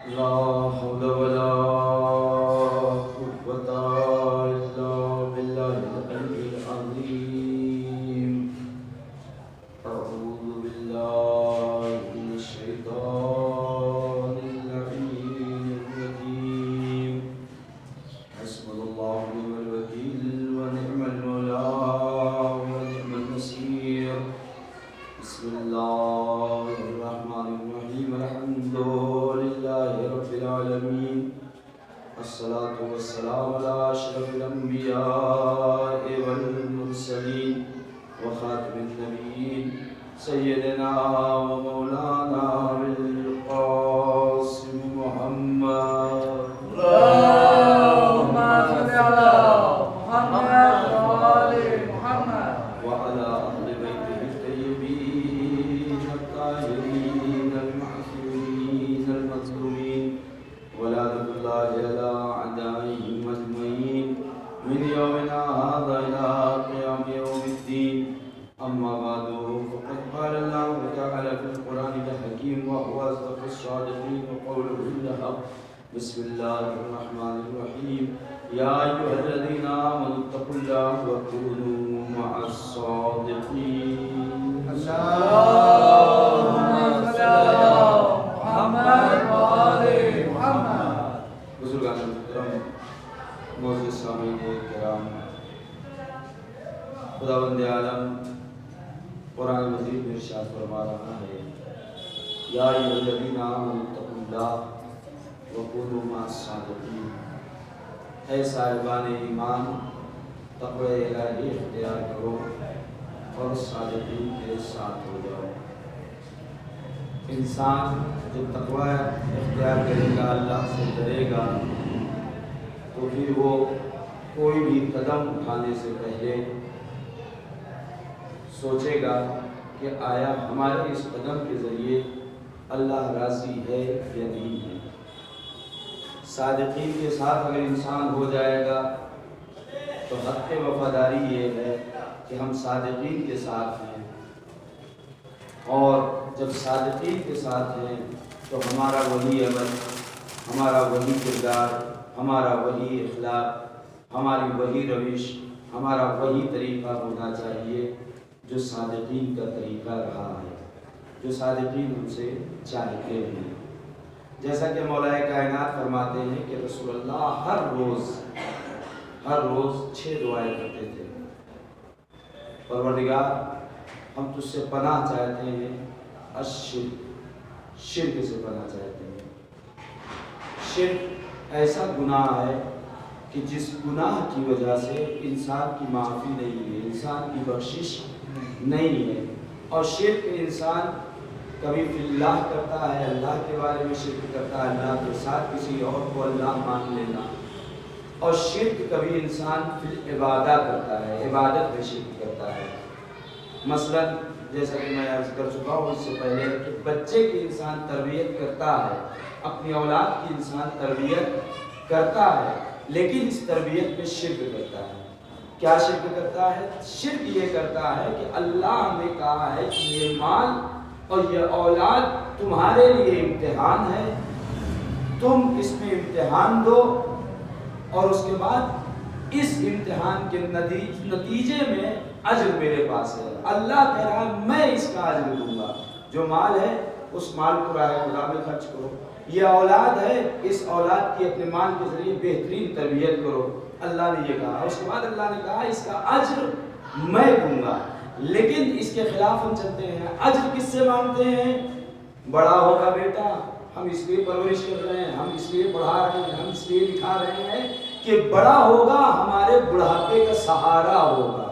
لا حول ولا قوة إلا بالله العلي العظيم. أعوذ بالله من الشيطان اللعين الرجيم. حسبنا الله ونعم الوكيل ونعم المولى ونعم النصير. بسم الله الرحمن الرحيم. الحمد لله رب العالمين. الصلاة والسلام على أشرف الأنبياء والمرسلين وخاتم النبيين سيدنا ومولانا بالقاسم محمد. اللهم صل على محمد وآل محمد وعلى أهل بيته الطيبين الطاهرين المعصومين المظلومين ولعنة الله على أعدائهم أجمعين من يومنا هذا إلى قيام يوم الدين. أما بعد فقد قال الله تعالى في القرآن الحكيم وهو أصدق الصادقين وقوله الحق. بسم الله الرحمن الرحيم. يا أيها الذين آمنوا اتقوا الله وكونوا مع الصادقين. اللهم صل على محمد وآل محمد. بزرگان محترم، معزز سامعین کرام، خداوند عالم قرآن مجید میں ارشاد فرما رہا ہے، یا ایھا الذین آمنوا اتقوا اللہ وکونوا مع الصادقین. اے صاحبان ایمان، تقوی الہی اختیار کرو اور صادقین کے ساتھ ہو جاؤ. انسان جب تقوی اختیار کرے گا، اللہ سے ڈرے گا، تو پھر وہ کوئی بھی قدم اٹھانے سے پہلے سوچے گا کہ آیا ہمارے اس قدم کے ذریعے اللہ راضی ہے یا نہیں ہے. صادقین کے ساتھ اگر انسان ہو جائے گا تو حق وفاداری یہ ہے کہ ہم صادقین کے ساتھ ہیں، اور جب صادقین کے ساتھ ہیں تو ہمارا وہی عمل، ہمارا وہی کردار، ہمارا وہی اخلاق، ہماری وہی روش، ہمارا وہی طریقہ ہونا چاہیے جو صادقین کا طریقہ رہا ہے، جو صادقین ہم سے چاہتے ہیں. جیسا کہ مولا کائنات فرماتے ہیں کہ رسول اللہ ہر روز 6 دعائیں کرتے تھے. پروردگار، ہم تجھ سے پناہ چاہتے ہیں شرک سے پناہ چاہتے ہیں. شرک ایسا گناہ ہے کہ جس گناہ کی وجہ سے انسان کی معافی نہیں ہے، انسان کی بخشش نہیں ہے. اور شرک انسان کبھی فی اللہ کرتا ہے، اللہ کے بارے میں شرک کرتا ہے، اللہ کے ساتھ کسی اور کو اللہ مان لینا. اور شرک کبھی انسان فی العبادہ کرتا ہے، عبادت میں شرک کرتا ہے. مثلا جیسا کہ میں عرض کر چکا ہوں اس سے پہلے کہ بچے کی انسان تربیت کرتا ہے، اپنی اولاد کی انسان تربیت کرتا ہے، لیکن اس تربیت میں شرک کرتا ہے. کیا شرک کرتا ہے؟ شرک یہ کرتا ہے کہ اللہ نے کہا ہے کہ یہ مال اور یہ اولاد تمہارے لیے امتحان ہے، تم اس میں امتحان دو، اور اس کے بعد اس امتحان کے نتیجے میں اجر میرے پاس ہے. اللہ کہہ رہا ہے میں اس کا اجر دوں گا. جو مال ہے اس مال کو راہ خدا میں خرچ کرو. یہ اولاد ہے، اس اولاد کی اپنے مال کے ذریعے بہترین تربیت کرو. اللہ نے یہ کہا. اس کے بعد اللہ نے کہا اس کا اجر میں دوں گا. لیکن اس کے خلاف ہم چلتے ہیں. اجر کس سے مانگتے ہیں؟ بڑا ہوگا بیٹا، ہم اس لیے پرورش کر رہے ہیں، ہم اس لیے پڑھا رہے ہیں، ہم اس لیے دکھا رہے ہیں کہ بڑا ہوگا، ہمارے بڑھاپے کا سہارا ہوگا.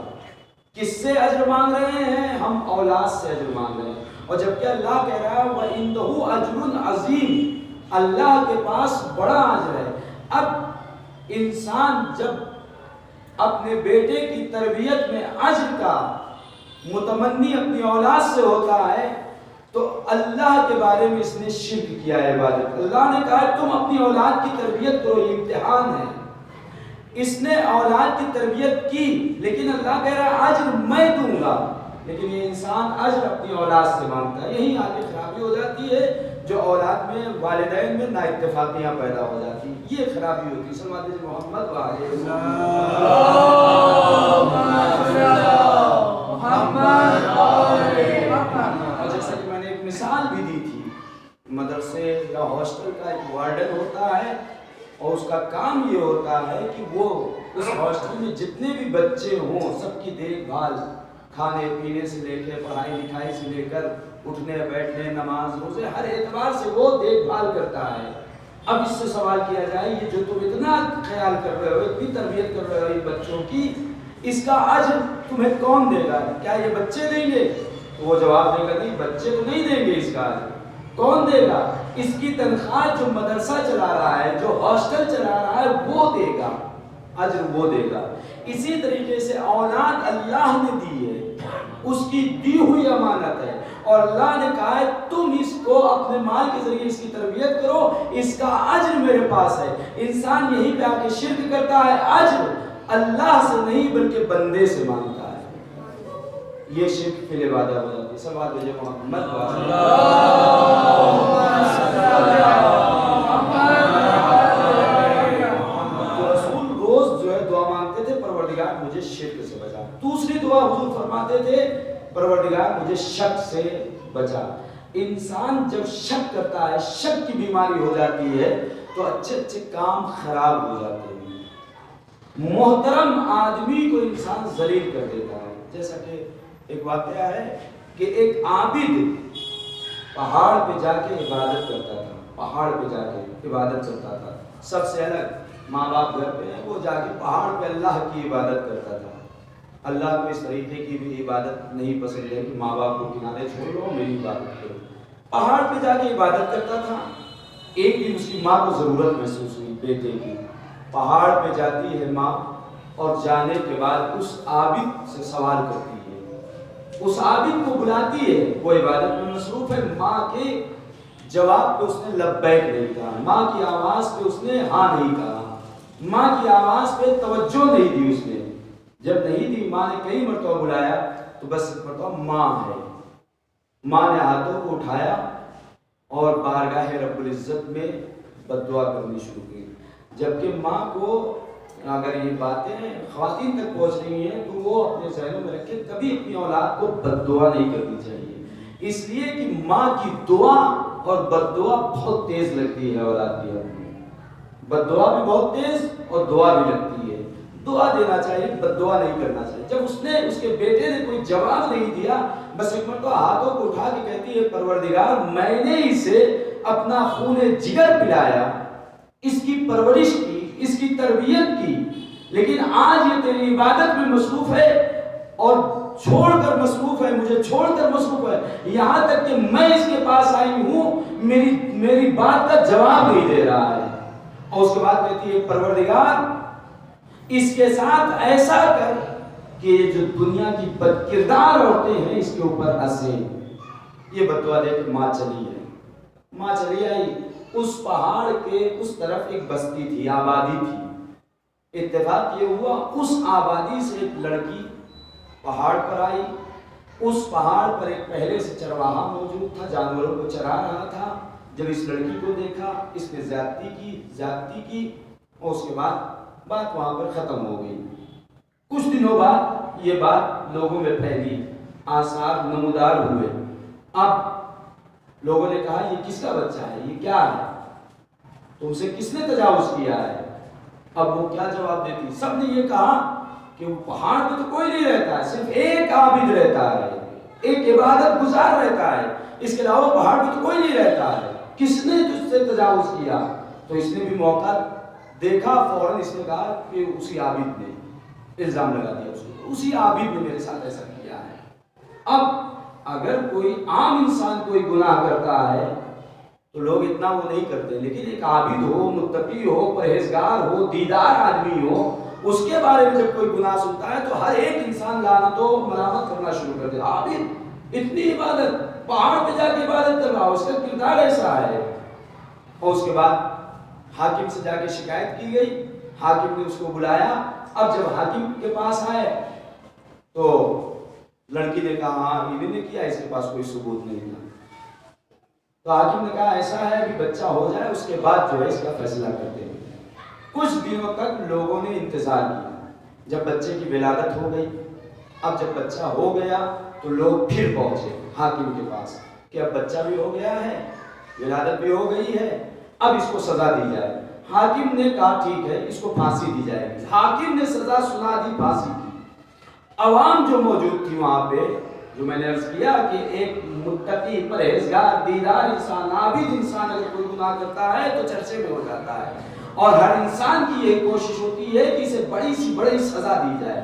کس سے اجر مانگ رہے ہیں؟ ہم اولاد سے اجر مانگ رہے ہیں. اور جبکہ اللہ کہہ رہا ہے وَإِنَّهُ أَجْرٌ عَظِيمٌ، اللہ کے پاس بڑا اجر ہے. اب انسان جب اپنے بیٹے کی تربیت میں اجر کا متمنی اپنی اولاد سے ہوتا ہے تو اللہ کے بارے میں اس نے شرک کیا ہے عبادت. اللہ نے کہا تم اپنی اولاد کی تربیت کرو، یہ امتحان ہے. اس نے اولاد کی تربیت کی لیکن اللہ کہہ رہا ہے اجر میں دوں گا، لیکن یہ انسان اجر اپنی اولاد سے مانگتا ہے. یہی آگے خرابی ہو جاتی ہے. جو اولاد میں والدین میں نا اتفاقیاں پیدا ہو جاتی ہیں، یہ خرابی ہوتی ہے۔ سلوات محمد وعلیہ اور جیسا کہ میں نے ایک مثال بھی دی تھی، مدرسے یا ہاسٹل کا ایک وارڈن ہوتا ہے اور اس کا کام یہ ہوتا ہے کہ وہ اس ہاسٹل میں جتنے بھی بچے ہوں سب کی دیکھ بھال، کھانے پینے سے لے کے پڑھائی لکھائی سے لے کر اٹھنے بیٹھنے نماز روزے ہر اعتبار سے وہ دیکھ بھال کرتا ہے۔ اب اس سے سوال کیا جائے یہ جو تم اتنا خیال کر رہے ہو، اتنی تربیت کر رہے ہو ان بچوں کی، اس کا اجر تمہیں کون دے گا؟ کیا یہ بچے دیں گے؟ تو وہ جواب دے گا نہیں، بچے تو نہیں دیں گے، اس کا اجر کون دے گا؟ اس کی تنخواہ جو مدرسہ چلا رہا ہے، جو ہاسٹل چلا رہا ہے، وہ دے گا، اجر وہ دے گا۔ اسی طریقے سے اولاد اللہ نے دی ہے، اس کی دی ہوئی امانت ہے، اور اللہ نے کہا ہے تم اس کو اپنے مال کے ذریعے اس کی تربیت کرو، اس کا اجر میرے پاس ہے۔ انسان یہیں پہ آ کے شرک کرتا ہے، اجر اللہ سے نہیں بلکہ بندے سے مانگتا ہے، یہ شرک فی العبادہ ہو جاتی ہے۔ سوال بھیجے محمد تو رسول روز جو ہے دعا مانگتے تھے پروردگار مجھے شرک سے بچا۔ دوسری دعا حضور فرماتے تھے پروردگار مجھے شک سے بچا۔ انسان جب شک کرتا ہے، شک کی بیماری ہو جاتی ہے تو اچھے اچھے کام خراب ہو جاتے ہیں، محترم آدمی کو انسان ذلیل کر دیتا ہے۔ جیسا کہ ایک واقعہ ہے کہ ایک عابد پہاڑ پہ جا کے عبادت کرتا تھا، پہاڑ پہ جا کے عبادت کرتا تھا، سب سے الگ، ماں باپ گھر پہ ہیں، وہ جا کے پہاڑ پہ اللہ کی عبادت کرتا تھا۔ اللہ کو اس طریقے کی بھی عبادت نہیں پسند ہے کہ ماں باپ کو کنارے چھوڑ لو میری عبادت کرو، پہاڑ پہ جا کے عبادت کرتا تھا۔ ایک دن اس کی ماں کو ضرورت محسوس ہوئی بیٹے کی، پہاڑ پہ جاتی ہے ماں اور جانے کے بعد اس عابد سے سوال کرتی ہے، اس عابد کو بلاتی ہے، وہ عبادت میں مصروف ہے، ماں کے جواب پہ اس نے لبیک نہیں کہا، ماں کی آواز پہ اس نے ہاں نہیں کہا، ماں کی آواز پہ توجہ نہیں دی اس نے۔ جب نہیں دی، ماں نے کئی مرتبہ بلایا تو بس ایک مرتبہ ماں ہے، ماں نے ہاتھوں کو اٹھایا اور بارگاہ رب العزت میں بد دعا کرنی شروع کی۔ جبکہ ماں کو اگر یہ باتیں خواتین تک پہنچ رہی ہیں تو وہ اپنے ذہنوں میں رکھے کبھی اپنی اولاد کو بد دعا نہیں کرنی چاہیے، اس لیے کہ ماں کی دعا اور بد دعا بہت تیز لگتی ہے اولاد کی حق میں، بد دعا بھی بہت تیز اور دعا بھی لگتی ہے۔ دعا دینا چاہیے، بد دعا نہیں کرنا چاہیے۔ جب اس نے، اس کے بیٹے نے کوئی جواب نہیں دیا، بس ایک مرتبہ ہاتھوں کو اٹھا کے کہتی ہے پروردگار میں نے اسے اپنا خون جگر پلایا، اس کی پرورش کی، اس کی تربیت کی، لیکن آج یہ تیری عبادت میں مصروف ہے اور چھوڑ کر مصروف ہے، مجھے چھوڑ کر مصروف ہے، یہاں تک کہ میں اس کے پاس آئی ہوں میری بات کا جواب نہیں دے رہا ہے۔ اور اس کے بعد کہتی ہے پروردگار اس کے ساتھ ایسا کر کہ جو دنیا کی بد کردار عورتیں ہیں اس کے اوپر ہنسیں۔ یہ بد دعا دے کے ماں چلی ہے، ماں چلی آئی، اس پہاڑ کے اس طرف ایک بستی تھی، آبادی تھی۔ اتفاق یہ ہوا اس آبادی سے ایک لڑکی پہاڑ پر آئی، اس پہاڑ پر ایک پہلے سے چرواہا موجود تھا، جانوروں کو چرا رہا تھا۔ جب اس لڑکی کو دیکھا، اس نے زیادتی کی اور اس کے بعد بات وہاں پر ختم ہو گئی۔ کچھ دنوں بعد یہ بات لوگوں میں پھیلی، آثار نمودار ہوئے۔ اب لوگوں نے کہا یہ کس کا بچہ ہے، یہ کیا ہے، تم سے کس نے تجاوز کیا ہے؟ اب وہ کیا جواب دیتی؟ سب نے یہ کہا کہ وہ پہاڑ پہ تو کوئی نہیں رہتا ہے، صرف ایک عابد رہتا ہے، ایک عبادت گزار رہتا ہے، اس کے علاوہ پہاڑ پہ تو کوئی نہیں رہتا ہے، کس نے تجھ سے تجاوز کیا؟ تو اس نے بھی موقع دیکھا، فوراً اس نے کہا کہ اسی عابد نے، الزام لگا دیا اس کو، اسی عابد نے میرے ساتھ ایسا کیا ہے۔ اب اگر کوئی عام انسان کوئی گناہ کرتا ہے تو لوگ اتنا وہ نہیں کرتے، لیکن ایک عابد ہو، متقی ہو، پرہیزگار ہو، دیدار آدمی ہو، اس کے بارے میں جب کوئی گناہ سنتا ہے تو ہر ایک انسان لعنت و ملامت کرنا شروع کر دیتا۔ عابد اتنی عبادت، پہاڑ پہ جا کے عبادت کر رہا، اس کا کردار ایسا ہے۔ اور اس کے بعد حاکم سے جا کے شکایت کی گئی، حاکم نے اس کو بلایا۔ اب جب حاکم کے پاس آئے تو لڑکی نے کہا ہاں انہوں نے کیا، اس کے پاس کوئی ثبوت نہیں تھا۔ تو حاکم نے کہا ایسا ہے کہ بچہ ہو جائے اس کے بعد جو ہے اس کا فیصلہ کرتے ہیں۔ کچھ دنوں تک لوگوں نے انتظار کیا، جب بچے کی ولادت ہو گئی، اب جب بچہ ہو گیا تو لوگ پھر پہنچے حاکم کے پاس کہ اب بچہ بھی ہو گیا ہے، ولادت بھی ہو گئی ہے، اب اس کو سزا دی جائے۔ حاکم نے کہا ٹھیک ہے اس کو پھانسی دی جائے گی۔ حاکم نے سزا سنا دی، پھانسی کی۔ عوام جو موجود تھی وہاں پہ، جو میں نے عرض کیا کہ ایک متقی پرہیزگار دیدار انسان، عابد انسان اگر کوئی گناہ کرتا ہے تو چرچے میں ہو جاتا ہے، اور ہر انسان کی یہ کوشش ہوتی ہے کہ اسے بڑی سی بڑی سزا دی جائے۔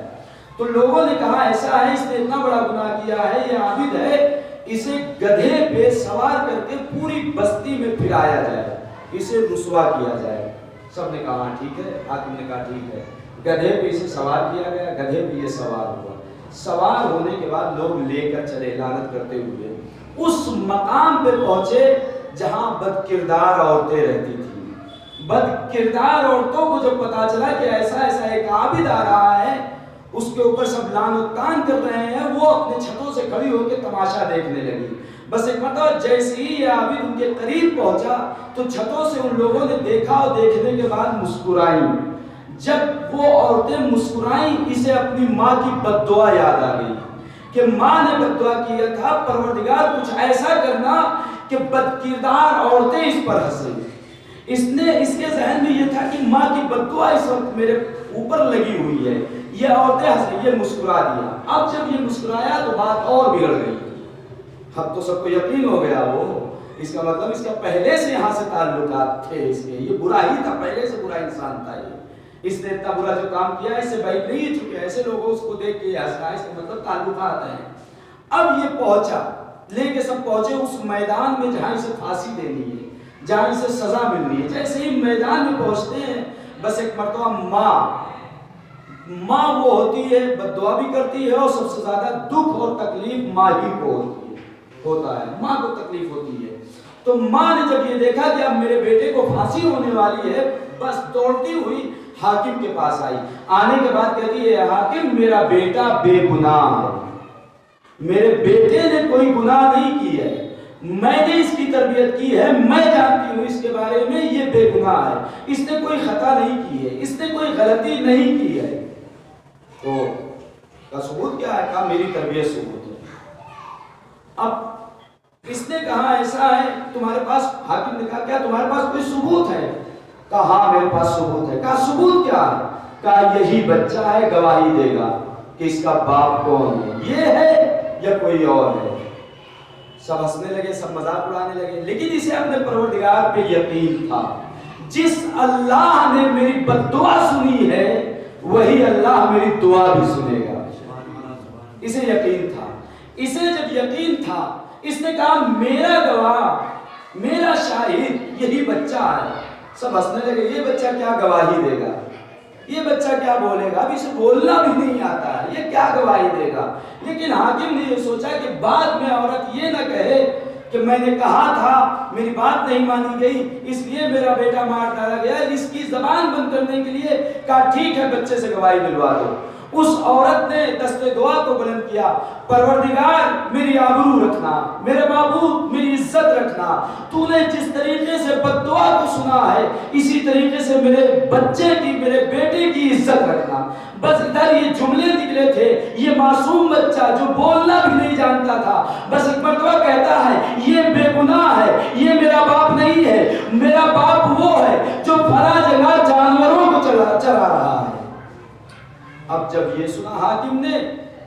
تو لوگوں نے کہا ایسا ہے اس نے اتنا بڑا گناہ کیا ہے، یہ عابد ہے، اسے گدھے پہ سوار کر کے پوری بستی میں پھرایا جائے، اسے رسوا کیا جائے۔ سب نے کہا ٹھیک ہے، حاکم نے کہا ٹھیک ہے۔ گدھے پہ اسے سوار کیا گیا، گدھے پہ یہ سوار ہوا۔ سوار ہونے کے بعد لوگ لے کر چلے لعنت کرتے ہوئے، اس مقام پہ پہنچے جہاں بد کردار عورتیں رہتی تھیں۔ بد کردار عورتوں کو جب پتا چلا کہ ایسا ایسا ایک عابد آ رہا ہے، اس کے اوپر سب لعن و طعن کر رہے ہیں، وہ اپنے چھتوں سے کھڑی ہو کے تماشا دیکھنے لگی۔ بس ایک مرتبہ جیسے ہی یہ عابد ان کے قریب پہنچا تو چھتوں سے ان لوگوں نے دیکھا، اور دیکھنے کے بعد مسکرائیں۔ جب وہ عورتیں مسکرائیں، اسے اپنی ماں کی بد دعا یاد آ گئی کہ ماں نے بد دعا کیا تھا پروردگار کچھ ایسا کرنا کہ بد کردار عورتیں اس پر ہنسیں۔ اس کے ذہن میں یہ تھا کہ ماں کی بد دعا اس وقت میرے اوپر لگی ہوئی ہے، یہ عورتیں ہنسیں، یہ مسکرا دیا۔ اب جب یہ مسکرایا تو بات اور بگڑ گئی۔ اب تو سب کو یقین ہو گیا، وہ اس کا مطلب اس کا پہلے سے یہاں سے تعلقات تھے، اس کے یہ برا ہی تھا، پہلے سے برا انسان تھا یہ، اس نے اتنا برا جو کام کیا اس سے بعید نہیں ہے، چونکہ ایسے لوگوں اس کو دیکھ کے ہنس رہا ہے، اس کا مطلب تعلقات ہیں۔ اب یہ پہنچا، لے کے سب پہنچے اس میدان میں جہاں اسے پھانسی دینی ہے، جہاں اسے سزا ملنی ہے۔ جیسے ہی میدان میں پہنچتے ہیں، بس ایک مرتبہ ماں وہ ہوتی ہے، بد دعا بھی کرتی ہے، اور سب سے زیادہ دکھ اور تکلیف ماں ہی کو ہوتا ہے، ماں کو تکلیف ہوتی ہے۔ تو ماں نے جب یہ دیکھا کہ اب میرے بیٹے کو پھانسی ہونے والی ہے، بس دوڑتی ہوئی حاکم کے پاس آئی۔ آنے کے بعد کہتی ہے حاکم میرا بیٹا بے گناہ ہے، میرے بیٹے نے کوئی گناہ نہیں کی ہے، میں نے اس کی تربیت کی ہے، میں جانتی ہوں اس کے بارے میں، یہ بے گناہ ہے، اس نے کوئی خطا نہیں کی ہے، اس نے کوئی غلطی نہیں کی ہے۔ تو کا ثبوت کیا ہے؟ کہا میری تربیت ثبوت ہے۔ اب اس نے کہا ایسا ہے تمہارے پاس، حاکم نے کہا کیا تمہارے پاس کوئی ثبوت ہے؟ کہا ہاں میرے پاس ثبوت ہے۔ کہا ثبوت کیا ہے؟ کہا یہی بچہ ہے، گواہی دے گا کہ اس کا باپ کون ہے، یہ ہے یا کوئی اور ہے۔ سب ہنسنے لگے، سب مذاق اڑانے لگے، لیکن اسے اپنے پروردگار پہ یقین تھا، جس اللہ نے میری بد دعا سنی ہے وہی اللہ میری دعا بھی سنے گا۔ اسے یقین تھا۔ اسے جب یقین تھا، اس نے کہا میرا گواہ، میرا شاہد یہی بچہ ہے۔ سب ہنسنے لگے، یہ بچہ کیا گواہی دے گا، یہ بچہ کیا بولے گا، اب اسے بولنا بھی نہیں آتا ہے، یہ کیا گواہی دے گا۔ لیکن حاکم نے یہ سوچا کہ بعد میں عورت یہ نہ کہے کہ میں نے کہا تھا میری بات نہیں مانی گئی اس لیے میرا بیٹا مار ڈالا گیا، اس کی زبان بند کرنے کے لیے کہا ٹھیک ہے بچے سے گواہی دلوا دو۔ اس عورت نے دست دعا کو بلند کیا، پروردگار میری آبرو رکھنا، میرے معبود میری عزت رکھنا، تو نے جس طریقے سے بد دعا کو سنا ہے اسی طریقے سے میرے بچے کی، میرے بیٹے کی عزت رکھنا۔ بس ادھر یہ جملے نکلے تھے، یہ معصوم بچہ جو بولنا بھی نہیں جانتا تھا بس ایک مرتبہ کہتا ہے یہ بے گناہ ہے، یہ میرا باپ نہیں ہے، میرا باپ وہ ہے جو فلاں جگہ جانوروں کو چرا رہا ہے۔ اب جب یہ سنا حاکم نے،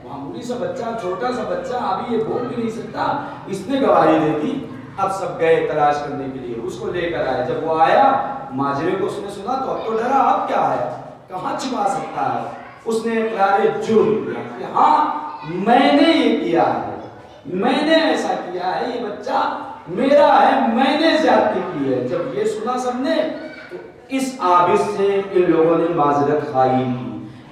معمولی سا بچہ، چھوٹا سا بچہ، ابھی یہ بول بھی نہیں سکتا، اس نے گواہی دے دی۔ اب سب گئے تلاش کرنے کے لیے، اس کو لے کر آئے۔ جب وہ آیا ماجرے کو اس نے سنا تو اب تو ڈرا، اب کیا ہے، کہاں چھپا سکتا ہے۔ اس نے اقرار جرم کیا کہ ہاں میں نے یہ کیا ہے، میں نے ایسا کیا ہے، یہ بچہ میرا ہے، میں نے زیادتی کی ہے۔ جب یہ سنا سب نے تو اس عابد سے ان لوگوں نے معذرت خواہی کی۔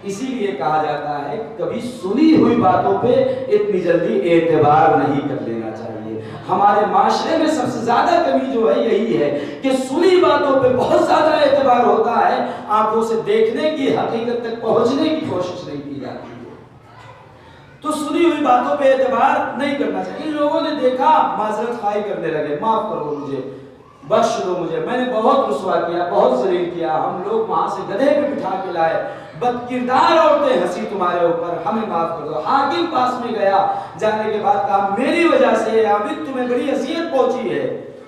اسی لیے کہا جاتا ہے کہ کبھی سنی ہوئی باتوں پہ اتنی جلدی اعتبار نہیں کر لینا چاہیے۔ ہمارے معاشرے میں سب سے زیادہ کمی جو ہے یہی ہے کہ سنی باتوں پہ بہت زیادہ اعتبار ہوتا ہے، آنکھوں سے دیکھنے کی، حقیقت تک پہنچنے کی کوشش نہیں کی جاتی ہے۔ تو سنی ہوئی باتوں پہ اعتبار نہیں کرنا چاہیے۔ ان لوگوں نے دیکھا معذرت خواہی کرنے لگے، معاف کر دو مجھے، بخش دو مجھے، میں نے بہت رسوا کیا، بہت ذلیل کیا، ہم لوگ وہاں سے گدھے پہ بٹھا کے لائے، بد کردار عورتیں ہنسی تمہارے اوپر، ہمیں معاف کر دو۔ حاکم پاس میں گیا، جانے کے بعد کہا میری وجہ سے عابد تمہیں بڑی اذیت پہنچی ہے،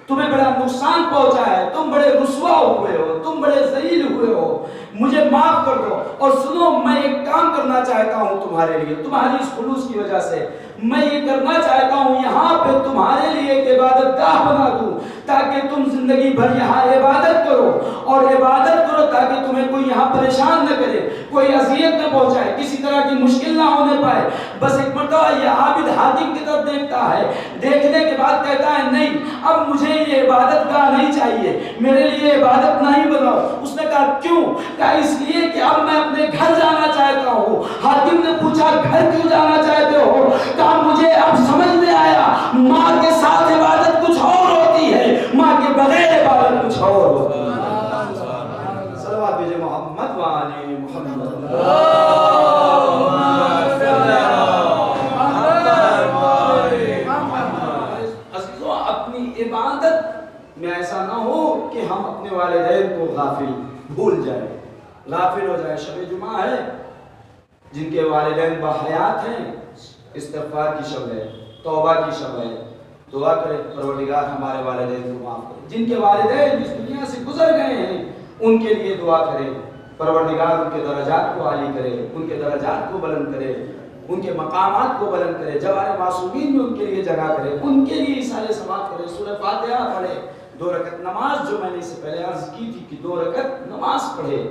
تمہیں بڑا نقصان پہنچا ہے، تم بڑے رسوا ہوئے ہو، تم بڑے ذلیل ہوئے ہو، مجھے معاف کر دو۔ اور سنو، میں ایک کام کرنا چاہتا ہوں تمہارے لیے، تمہاری اس خلوص کی وجہ سے میں یہ کرنا چاہتا ہوں، یہاں پہ تمہارے لیے ایک عبادت گاہ بنا دوں تاکہ تم زندگی بھر یہاں عبادت کرو، اور عبادت کرو تاکہ تمہیں کوئی یہاں پریشان نہ کرے، کوئی اذیت نہ پہنچائے، کسی طرح کی مشکل نہ ہونے پائے۔ بس ایک مرتبہ یہ عابد حاکم کی طرف دیکھتا ہے، دیکھنے کے بعد کہتا ہے نہیں، اب مجھے یہ عبادت گاہ نہیں چاہیے، میرے لیے عبادت نہیں بناؤ۔ اس نے کہا کیوں؟ کہا اس لیے کہ اب میں اپنے گھر جانا چاہتا ہوں۔ حاکم نے پوچھا گھر کیوں جانا چاہتے ہو؟ کہا مجھے اب سمجھ میں آیا، ماں کے ساتھ عبادت کچھ اور ہوتی ہے، ماں کے بغیر عبادت کچھ اور ہوتی ہے۔ صلوات بھیجے محمد وآلہ محمد۔ عزیزو، اپنی عبادت میں ایسا نہ ہو کہ ہم اپنے والدین کو غافل بھول جائیں، غافل ہو جائے۔ شب جمعہ ہے، جن کے والدین باحیات ہیں، استغفار کی شب ہے، توبہ کی شب ہے، دعا کرے پروردگار ہمارے والدین کو معاف کرے۔ جن کے والدین اس دنیا سے گزر گئے ہیں ان کے لیے دعا کرے پروردگار ان کے درجات کو عالی کرے، ان کے درجات کو بلند کرے، ان کے مقامات کو بلند کرے، جوار معصومین میں ان کے لیے جگہ کرے، ان کے لیے اصالہ ثواب کرے، سورہ فاتحہ پڑھے، 2 رکعت نماز، جو میں نے اس سے پہلے عرض کی تھی کہ 2 رکعت نماز پڑھے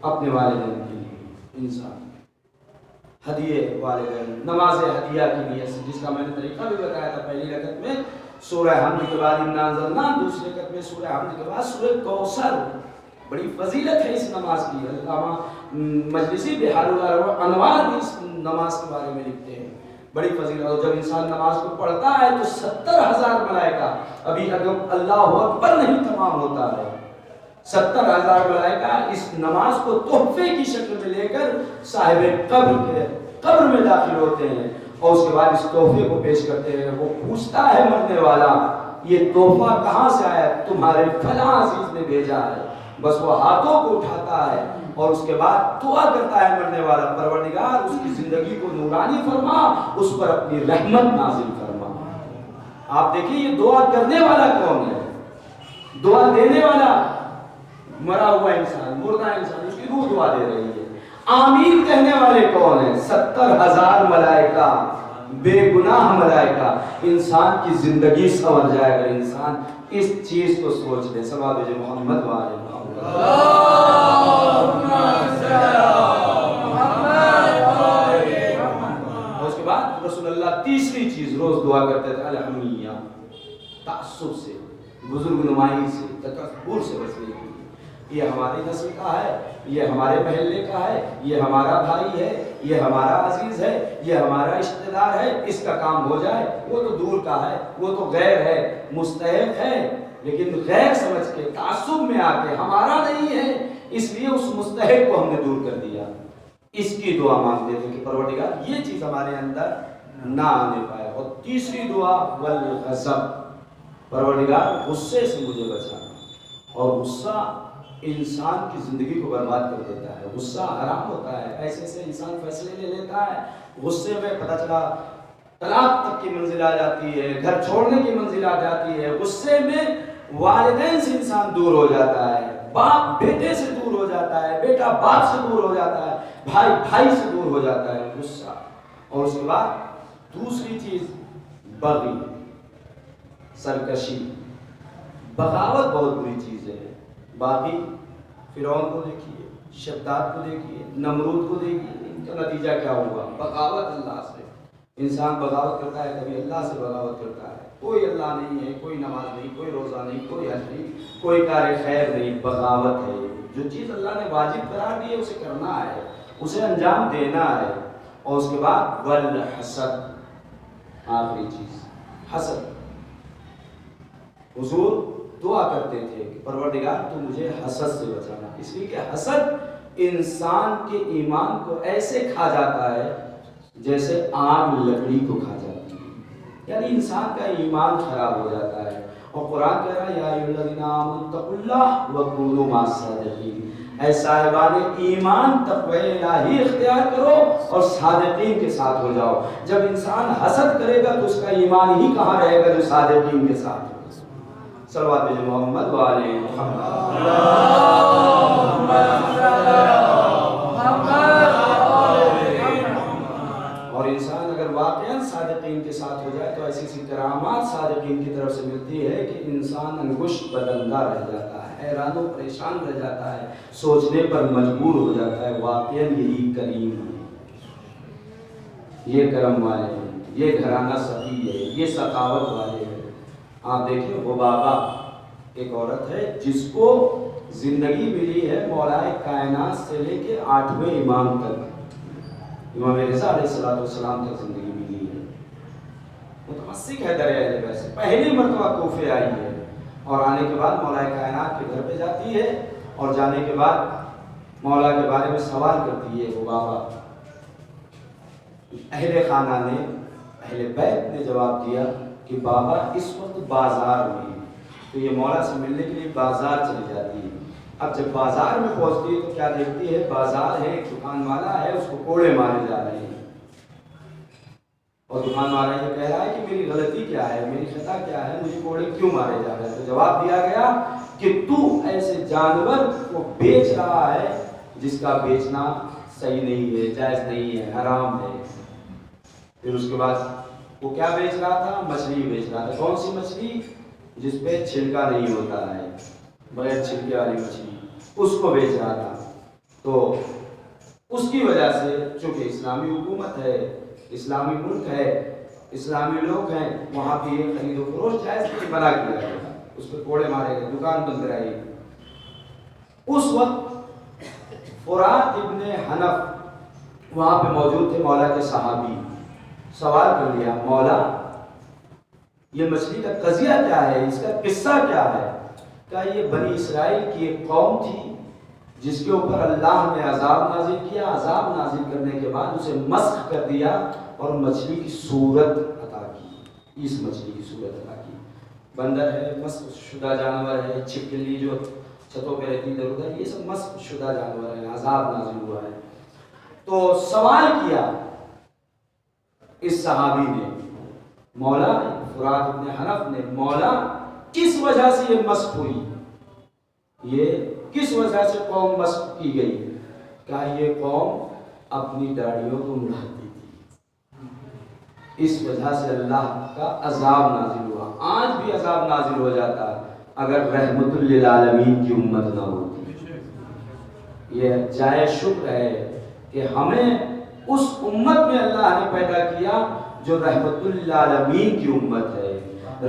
اپنے والدین کے لیے۔ انسان ہدیے والدین، نماز ہدیہ کی نیت سے، جس کا میں نے طریقہ بھی بتایا تھا۔ پہلی رکعت میں سورہ حمد کے بعد انا انزلنا، دوسری رکعت میں سورہ حمد کے بعد سورہ کوثر۔ بڑی فضیلت ہے اس نماز کی۔ علامہ مجلسی بحار الانوار بھی اس نماز کے بارے میں لکھتے ہیں، بڑی فضیلت۔ اور جب انسان نماز کو پڑھتا ہے تو 70,000 ملائکہ، ابھی اگر اللہ اکبر نہیں تمام ہوتا ہے، 70,000 ملائکہ اس نماز کو تحفے کی شکل میں لے کر صاحب قبر میں داخل ہوتے ہیں، اور اس کے بعد اس تحفے کو پیش کرتے ہیں۔ وہ پوچھتا ہے مرنے والا، یہ تحفہ کہاں سے آیا؟ تمہارے فلاں عزیز نے بھیجا ہے۔ بس وہ ہاتھوں کو اٹھاتا ہے اور اس کے بعد دعا کرتا ہے مرنے والا، پروردگار اس کی زندگی کو نورانی فرما، اس پر اپنی رحمت نازل فرما۔ آپ دیکھیں یہ دعا کرنے والا کون ہے؟ دعا دینے والا مرا ہوا انسان، مردہ انسان، اس کی روح دعا دے رہی ہے۔ آمین کہنے والے کون ہیں؟ 70,000 ملائکہ، بے گناہ ملائکہ۔ انسان کی زندگی سنور جائے اگر انسان اس چیز کو سوچ لے۔ صلوات بھیجے محمد وآلہ محمد۔ اور اس کے بعد رسول اللہ تیسری چیز روز دعا کرتے تھے، الحمیہ، تعصب سے، بزرگ نمائی سے، تکبر سے بچنے کے لیے۔ یہ ہماری نسل کا ہے، یہ ہمارے محلے کا ہے، یہ ہمارا بھائی ہے، یہ ہمارا عزیز ہے، یہ ہمارا رشتہ دار ہے، اس کا کام ہو جائے، وہ تو دور کا ہے، وہ تو غیر ہے، مستحق ہے، لیکن غیر سمجھ کے تعصب میں آ کے ہمارا نہیں ہے، اس لیے اس مستحق کو ہم نے دور کر دیا۔ اس کی دعا مانگتے تھے کہ پروردگار یہ چیز ہمارے اندر نہ آنے پائے۔ اور تیسری دعا والغضب، پروردگار غصے سے مجھے بچانا۔ اور غصہ انسان کی زندگی کو برباد کر دیتا ہے، غصہ حرام ہوتا ہے، ایسے ایسے انسان فیصلے لے لیتا ہے، غصے میں پتہ چلا طلاق تک کی منزل آ جاتی ہے، گھر چھوڑنے کی منزل آ جاتی ہے، غصے میں والدین سے انسان دور ہو جاتا ہے، باپ بیٹے سے دور ہو جاتا ہے، بیٹا باپ سے دور ہو جاتا ہے، بھائی بھائی سے دور ہو جاتا ہے، غصہ۔ اور اس کے بعد دوسری چیز بغی، سرکشی، بغاوت بہت بری چیز ہے۔ باقی فرعون کو دیکھیے، شداد کو دیکھیے، نمرود کو دیکھیے، ان کا نتیجہ کیا ہوا؟ بغاوت اللہ سے۔ انسان بغاوت کرتا ہے، کبھی اللہ سے بغاوت کرتا ہے، کوئی اللہ نہیں ہے، کوئی نماز نہیں، کوئی روزہ نہیں، کوئی حج نہیں، کوئی کار خیر نہیں، بغاوت ہے۔ جو چیز اللہ نے واجب قرار دی ہے اسے کرنا ہے، اسے انجام دینا ہے۔ اور اس کے بعد والحسد، آخری چیز حسد۔ حضور دعا کرتے تھے کہ پروردگار تو مجھے حسد سے بچانا، اس لیے کہ حسد انسان کے ایمان کو ایسے کھا جاتا ہے جیسے آگ لکڑی کو کھا جاتی ہے، یعنی انسان کا ایمان خراب ہو جاتا ہے۔ اور قرآن کہہ رہا ہے یا ایھا الذین آمنوا اتقوا اللہ وکونوا مع الصادقین، اے صاحبان ایمان تقوی الہی اختیار کرو اور صادقین کے ساتھ ہو جاؤ۔ جب انسان حسد کرے گا تو اس کا ایمان ہی کہاں رہے گا جو صادقین کے ساتھ ہوگا۔ صلوات بھیجو محمد وآل محمد۔ اور انسان اگر واقعاً صادقین کے ساتھ ہو جائے تو ایسی سی کرامات صادقین کی طرف سے ملتی ہے کہ انسان انگشت بدندہ رہ جاتا ہے، حیران و پریشان رہ جاتا ہے، سوچنے پر مجبور ہو جاتا ہے واقعاً یہی کریم ہے، یہ کرم والے ہیں، یہ گھرانہ سخی ہے، یہ سخاوت والے ہیں۔ آپ دیکھیں وہ بابا ایک عورت ہے جس کو زندگی ملی ہے مولا کائنات سے لے کے 8ویں امام تک، امام رضا علیہ السلام تک زندگی ملی ہے، متمسک ہے دریا طیبہ سے، پہلی مرتبہ کوفے آئی ہے اور آنے کے بعد مولا کائنات کے گھر پہ جاتی ہے اور جانے کے بعد مولا کے بارے میں سوال کرتی ہے وہ بابا۔ اہل خانہ نے، اہل بیت نے جواب دیا کہ بابا اس وقت بازار میں ہے، تو یہ مولا سے ملنے کے لیے بازار چلی جاتی ہے۔ اب جب بازار میں پہنچتی ہے تو کیا دیکھتی ہے، بازار ہے، ایک دکان والا ہے، اس کو کوڑے مارے جا رہے ہیں، اور دکان والا یہ کہہ رہا ہے کہ میری غلطی کیا ہے، میری خطا کیا ہے، مجھے کوڑے کیوں مارے جا رہے ہیں؟ تو جواب دیا گیا کہ تو ایسے جانور کو بیچ رہا ہے جس کا بیچنا صحیح نہیں ہے، جائز نہیں ہے، حرام ہے۔ پھر اس کے بعد وہ کیا بیچ رہا تھا؟ مچھلی بیچ رہا تھا۔ کون سی مچھلی؟ جس پہ چھلکا نہیں ہوتا ہے، بغیر چھلکے والی مچھلی، اس کو بیچ رہا تھا۔ تو اس کی وجہ سے چونکہ اسلامی حکومت ہے، اسلامی ملک ہے، اسلامی لوگ ہیں، وہاں پہ یہ خرید و فروخت جائز نہیں، منع کیا گیا، اس پہ کوڑے مارے گئے، دکان بند کرائی۔ اس وقت فرات ابن حنف وہاں پہ موجود تھے، مولا کے صحابی، سوال کر لیا مولا یہ مچھلی کا قضیہ کیا ہے، اس کا قصہ کیا ہے؟ کہا یہ بنی اسرائیل کی ایک قوم تھی جس کے اوپر اللہ نے عذاب نازل کیا، عذاب نازل کرنے کے بعد اسے مسخ کر دیا اور مچھلی کی صورت عطا کی، اس مچھلی کی صورت عطا کی۔ بندر ہے، مسخ شدہ جانور ہے، چھپکلی جو چھتوں پہ رہتی ادھر ادھر، یہ سب مسخ شدہ جانور ہیں، عذاب نازل ہوا ہے۔ تو سوال کیا اس صحابی نے، مولا فرات ابن حنف نے، مولا کس وجہ سے یہ مسخ ہوئی، یہ کس وجہ سے قوم مسخ کی گئی؟ کہا یہ قوم اپنی داڑھیوں کو مڑاتی تھی، اس وجہ سے اللہ کا عذاب نازل ہوا۔ آج بھی عذاب نازل ہو جاتا اگر رحمت للعالمین کی امت نہ ہوتی۔ یہ جائے شکر ہے کہ ہمیں اس امت میں اللہ نے پیدا کیا جو رحمت للعالمین کی امت ہے،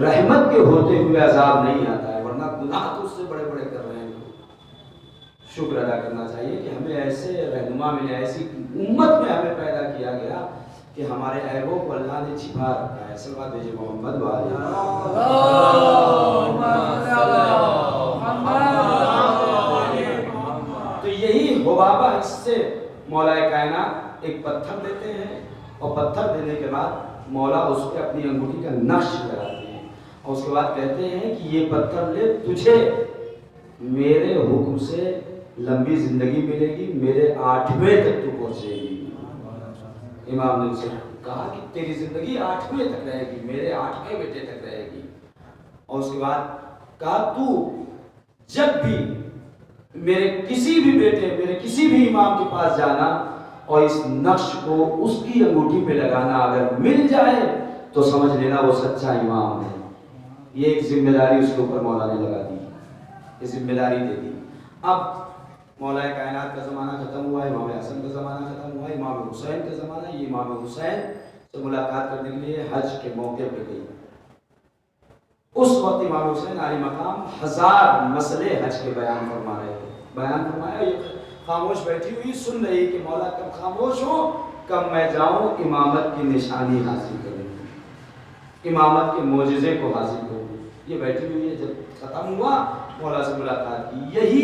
رحمت کے ہوتے ہوئے عذاب نہیں آتا ہے، ورنہ گناہ تو اس سے بڑے بڑے کر رہے ہیں۔ شکر ادا کرنا چاہیے کہ ہمیں ایسے رہنما ملے، ایسی امت میں ہمیں پیدا کیا گیا کہ ہمارے عیبوں کو اللہ نے چھپا رکھا ہے۔ صلوات بھیجے محمد والے۔ تو یہی حبابہ، اس سے مولا کائنات ایک پتھر دیتے ہیں اور پتھر دینے کے بعد مولا اس پہ اپنی انگوٹھی کا نقش لگاتے ہیں اور اس کے بعد کہتے ہیں کہ یہ پتھر لے، تجھے میرے حکم سے لمبی زندگی ملے گی، میرے 8ویں تک تو پہنچے گی۔ امام نے اسے کہا کہ تیری زندگی 8ویں تک رہے گی، میرے 8ویں بیٹے تک رہے گی۔ اور اس کے بعد کہا تو جب بھی میرے کسی بھی بیٹے، میرے کسی بھی امام کے پاس جانا اور اس نقش کو اس کی انگوٹھی پہ لگانا، اگر مل جائے تو سمجھ لینا وہ سچا امام ہے۔ یہ ایک ذمہ داری اس کے اوپر مولا نے لگا دی، یہ ذمہ داری دے دی۔ اب مولا کائنات کا زمانہ ختم ہوا، امام حسن کا زمانہ ختم ہوا، امام حسین کا زمانہ۔ یہ امام حسین سے ملاقات کرنے کے لیے حج کے موقع پہ گئی۔ اس وقت امام حسین عالی مقام 1000 مسئلے حج کے بیان فرما رہے تھے، بیان فرمایا، یہ خاموش بیٹھی ہوئی سن رہی کہ مولا کب خاموش ہو، کب میں جاؤں امامت کی نشانی حاصل کروں، امامت کے معجزے کو حاصل کروں۔ یہ بیٹھی ہوئی ہے، جب ختم ہوا مولا سے ملاقات کی۔ یہی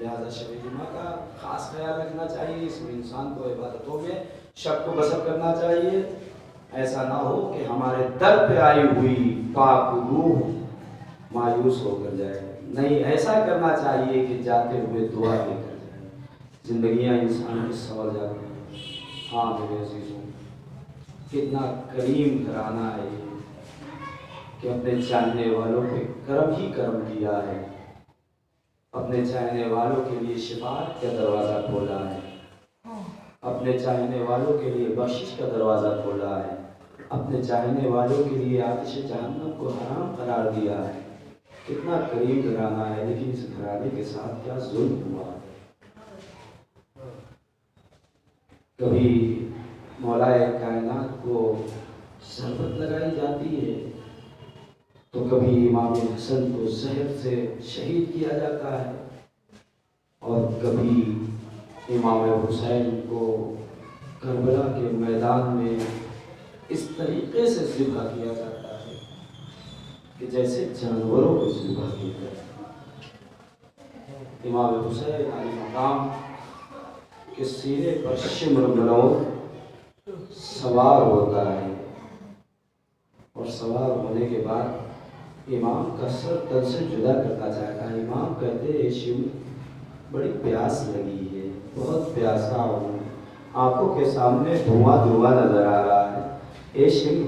لہذا شب جمعہ کا خاص خیال رکھنا چاہیے، اس میں انسان کو عبادتوں میں شک و بسر کرنا چاہیے، ایسا نہ ہو کہ ہمارے در پہ آئی ہوئی پاک روح مایوس ہو کر جائے، نہیں ایسا کرنا چاہیے کہ جاتے ہوئے دعا دے کر جائے۔ زندگیاں انسان کی سنور جاتی ہیں۔ ہاں میرے عزیزوں، کتنا کریم گھرانہ ہے یہ کہ اپنے چاہنے والوں پہ کرم ہی کرم کیا ہے، اپنے چاہنے والوں کے لیے شفاعت کا دروازہ کھولا ہے، اپنے چاہنے والوں کے لیے بخشش کا دروازہ کھولا ہے، اپنے چاہنے والوں کے لیے آتش جہنم کو حرام قرار دیا ہے۔ کتنا کریم گھرانہ ہے، لیکن اس گھرانے کے ساتھ کیا ظلم ہوا ہے۔ کبھی مولا کائنات کو شربت لگائی جاتی ہے تو کبھی امام حسن کو زہر سے شہید کیا جاتا ہے، اور کبھی امام حسین کو کربلا کے میدان میں اس طریقے سے ذبح کیا جاتا ہے کہ جیسے جانوروں کو ذبح کیا جاتا ہے۔ امام حسین علیہ مقام کے سینے پر شمر ملون سوار ہوتا ہے، اور سوار ہونے کے بعد امام کا سر تن سے جدا کرنا چاہتا ہے۔ امام کہتے ہیں شمر بڑی پیاس لگی ہے، بہت پیاسا ہوں، آنکھوں کے سامنے دھواں دھواں نظر آ رہا ہے، اے شمر